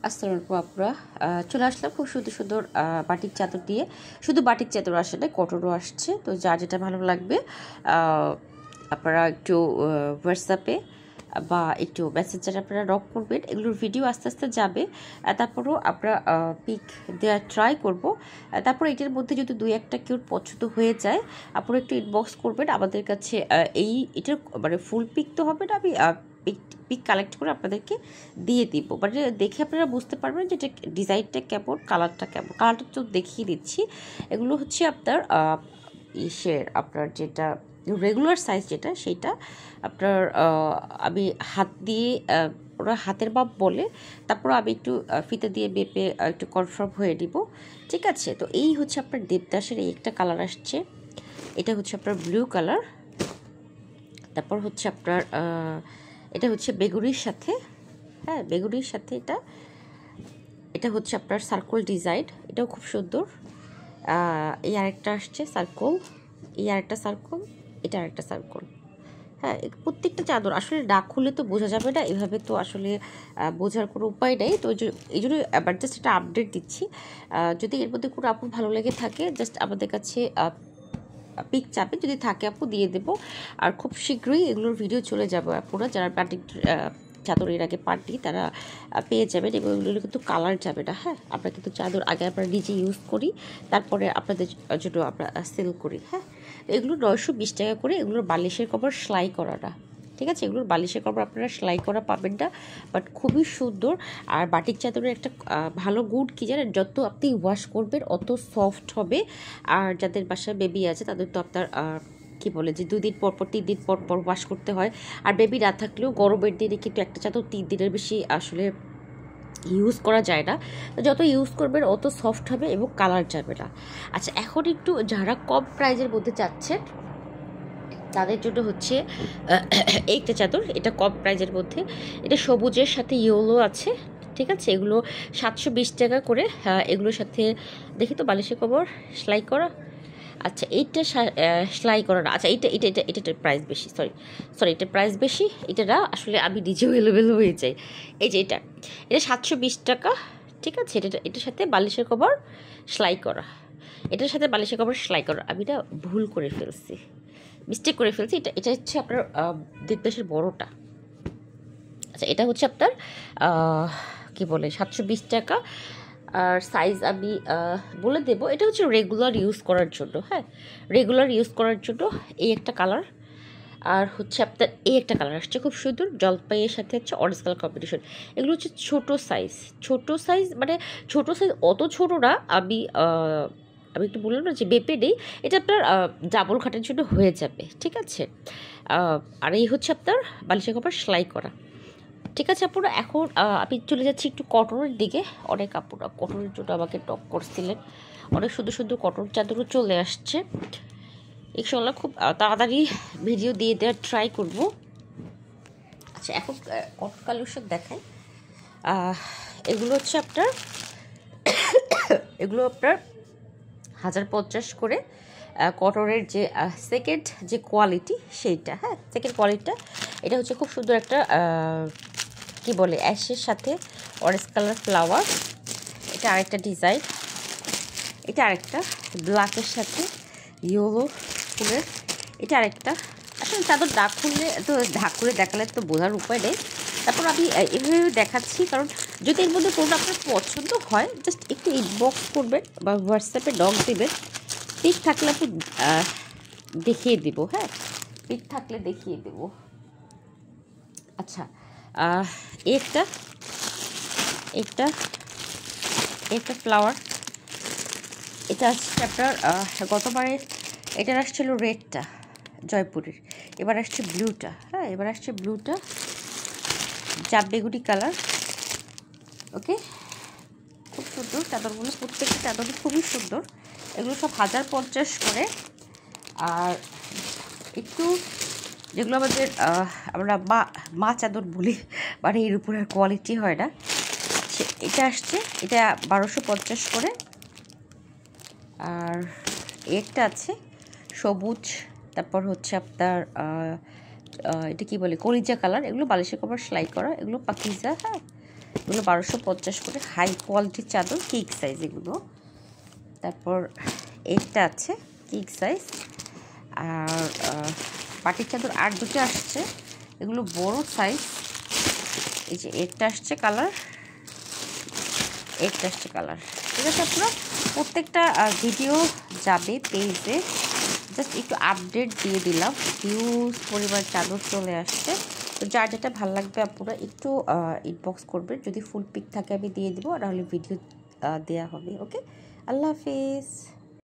আসসালামু আলাইকুম আপুরা। চলে আসলাম খুব সুন্দর সুন্দর বাটিক চাদর দিয়ে। শুধু বাটিক চাদর আসে না, কটনও আসছে। তো যার যেটা ভালো লাগবে আপনারা একটু হোয়াটসঅ্যাপে বা একটু মেসেঞ্জারে আপনারা নক করবেন। এগুলোর ভিডিও আস্তে আস্তে যাবে। তারপরেও আমরা পিক দেওয়ার ট্রাই করব। তারপর এটার মধ্যে যদি দুই একটা কেউ পছন্দ হয়ে যায়, আপনারা একটু ইনবক্স করবেন আমাদের কাছে। এটার মানে ফুল পিক তো হবে না, আমি পিক কালেক্ট করে আপনাদেরকে দিয়ে দিব। মানে দেখে আপনারা বুঝতে পারবেন যে এটা ডিজাইনটা কেমন, কালারটা কেমন। কালারটা তো দেখিয়ে দিচ্ছি। এগুলো হচ্ছে আপনার যেটা রেগুলার সাইজ যেটা, সেইটা আপনার আমি হাত দিয়ে ওরা হাতের মাপ বলে, তারপর আমি একটু ফিতে দিয়ে মেপে একটু কনফার্ম হয়ে নিব। ঠিক আছে, তো এই হচ্ছে আপনার দেবদাসের এই একটা কালার আসছে। এটা হচ্ছে আপনার ব্লু কালার। তারপর হচ্ছে আপনার এটা হচ্ছে বেগুনির সাথে, হ্যাঁ বেগুনির সাথে এটা এটা হচ্ছে আপনার সার্কেল ডিজাইন, এটাও খুব সুন্দর। এই আরেকটা আসছে সার্কেল, এই আরেকটা সার্কেল, এটা আরেকটা সার্কেল। হ্যাঁ, প্রত্যেকটা চাদর আসলে না খুললে তো বোঝা যাবে না, এভাবে তো আসলে বোঝার কোনো উপায় নেই। তো এই জন্য আবার জাস্ট একটা আপডেট দিচ্ছি। যদি এর মধ্যে কোনো আপু ভালো লেগে থাকে, জাস্ট আমাদের কাছে পিক চাপে, যদি থাকে আপু দিয়ে দেবো। আর খুব শীঘ্রই এগুলোর ভিডিও চলে যাবে। আপুরা যারা বাটিক চাদর এর আগে পার্টি, তারা পেয়ে যাবেন। এবং এগুলো কিন্তু কালার যাবে না। হ্যাঁ, আমরা কিন্তু চাদর আগে আমরা নিজে ইউজ করি, তারপরে আপনাদের জন্য আমরা সেল করি। হ্যাঁ, এগুলো 920 টাকা করে। এগুলোর বালিশের কভার সেলাই করা না, ঠিক আছে? এগুলোর বালিশের কভার আপনারা সেলাই করা পাবেন না, বাট খুবই সুন্দর। আর বাটিক চাদরের একটা ভালো গুড কী জানেন, যত আপনি ওয়াশ করবেন অত সফট হবে। আর যাদের বাসায় বেবি আছে তাদের তো আপনার কী বলে যে 2 দিন পর পর 3 দিন পর পর ওয়াশ করতে হয়। আর বেবি না থাকলেও গরমের দিনে কিন্তু একটা চাদর 3 দিনের বেশি আসলে ইউজ করা যায় না। যত ইউজ করবেন অত সফট হবে এবং কালার যাবে না। আচ্ছা, এখন একটু যারা কম প্রাইজের মধ্যে চাচ্ছেন তাদের জন্য হচ্ছে এইটা চাদর। এটা কম প্রাইজের মধ্যে, এটা সবুজের সাথে ইয়েলো আছে। ঠিক আছে, এগুলো 720 টাকা করে। এগুলোর সাথে দেখি তো বালিশের কভার সেলাই করা। আচ্ছা, এইটা সেলাই করা না। আচ্ছা, এটার প্রাইস বেশি। সরি এটার প্রাইস বেশি। এটা না আসলে আমি নিজেও এলোমেলো হয়ে যাই। এই যে এটা 720 টাকা। ঠিক আছে, এটার সাথে বালিশের কভার সেলাই করা। এটার সাথে বালিশের কভার সেলাই করা। আমি না ভুল করে ফেলছি, মিস্টেক করে ফেলছি। এটা হচ্ছে আপনার দেবদাসের বড়টা। আচ্ছা, এটা হচ্ছে আপনার কি বলে 720 টাকা। আর সাইজ আমি বলে দেবো। এটা হচ্ছে রেগুলার ইউজ করার জন্য। হ্যাঁ, রেগুলার ইউজ করার জন্য এই একটা কালার। আর হচ্ছে আপনার এই একটা কালার আসছে খুব সুন্দর, জলপাইয়ের সাথে হচ্ছে অরেঞ্জ কালার কম্বিনেশন। এগুলো হচ্ছে ছোটো সাইজ। ছোটো সাইজ মানে ছোটো সাইজ, অত ছোটো না। আমি একটু বললাম না যে বেপে নেই, এটা আপনার ডাবল খাটের জন্য হয়ে যাবে। ঠিক আছে, আর এই হচ্ছে আপনার বালিশের কভার সেলাই করা। ঠিক আছে আপুরা, এখন আমি চলে যাচ্ছি একটু কটনের দিকে। অনেক আপুরা কটনের জন্য আমাকে টক করছিলেন, অনেক সুন্দর সুন্দর কটন চাদরও চলে আসছে। ইনশাল্লাহ খুব তাড়াতাড়ি ভিডিও দিয়ে দেওয়ার ট্রাই করব। আচ্ছা, এখন কটন কালেকশন দেখাই। এগুলো হচ্ছে আপনার এগুলো আপনার 1050 করে কটনের যে সেকেন্ড যে কোয়ালিটি সেইটা। হ্যাঁ, সেকেন্ড কোয়ালিটিটা। এটা হচ্ছে খুব সুন্দর একটা কি বলে অ্যাশের সাথে অরেঞ্জ কালার ফ্লাওয়ার। এটা আরেকটা ডিজাইন। এটা আরেকটা ব্ল্যাকের সাথে ইয়েলো ফুলের। এটা আরেকটা। আসলে চাদর দাগ খুললে তো ঢাক করে দেখালে তো বোঝার উপায় নেই। তারপর আমি এভাবে দেখাচ্ছি, কারণ যদি এর মধ্যে কোনো আপনার পছন্দ হয় জাস্ট একটু ইনবক্স করবেন বা হোয়াটসঅ্যাপে নক দেবেন। পিক থাকলে আপনি দেখিয়ে দিব। হ্যাঁ, পিক থাকলে দেখিয়ে দেব। আচ্ছা, একটা একটা একটা ফ্লাওয়ার। এটা আসছে আপনার গতবারে এটার আসছিল রেডটা জয়পুরের, এবার আসছে ব্লুটা। হ্যাঁ, এবার আসছে ব্লুটা, চাপ বেগুনি কালার। ওকে, খুব সুন্দর চাদরগুলো, প্রত্যেকটা চাদরই খুবই সুন্দর। এগুলো সব 1050 করে। আর একটু যেগুলো আমাদের আমরা মা চাদর বলি, মানে এর উপরে আর কোয়ালিটি হয় না, এটা আসছে। এটা 1250 করে। আর একটা আছে সবুজ, তারপর হচ্ছে আপনার এটা কি বলে কলিজা কালার। এগুলো বালিশের কভার সেলাই করা, এগুলো পাকিজা। হ্যাঁ, এগুলো 1250 করে, হাই কোয়ালিটির চাদর, কিক সাইজ এগুলো। তারপর এইটা আছে কিক সাইজ। আর পাটির চাদর আর দুটো আসছে, এগুলো বড় সাইজ। এই যে একটা আসছে কালার, একটা আসছে কালার। ঠিক আছে, আপনারা প্রত্যেকটা ভিডিও যাবে পেজে, জাস্ট একটু আপডেট দিয়ে দিলাম। হিউজ পরিমাণ চাদর চলে আসছে। তো যার যেটা ভালো লাগবে আপনারা একটু ইনবক্স করবেন, যদি ফুল পিক থাকে আমি দিয়ে দিব, আর নাহলে ভিডিও দেওয়া হবে। ওকে, আল্লাহ হাফিজ।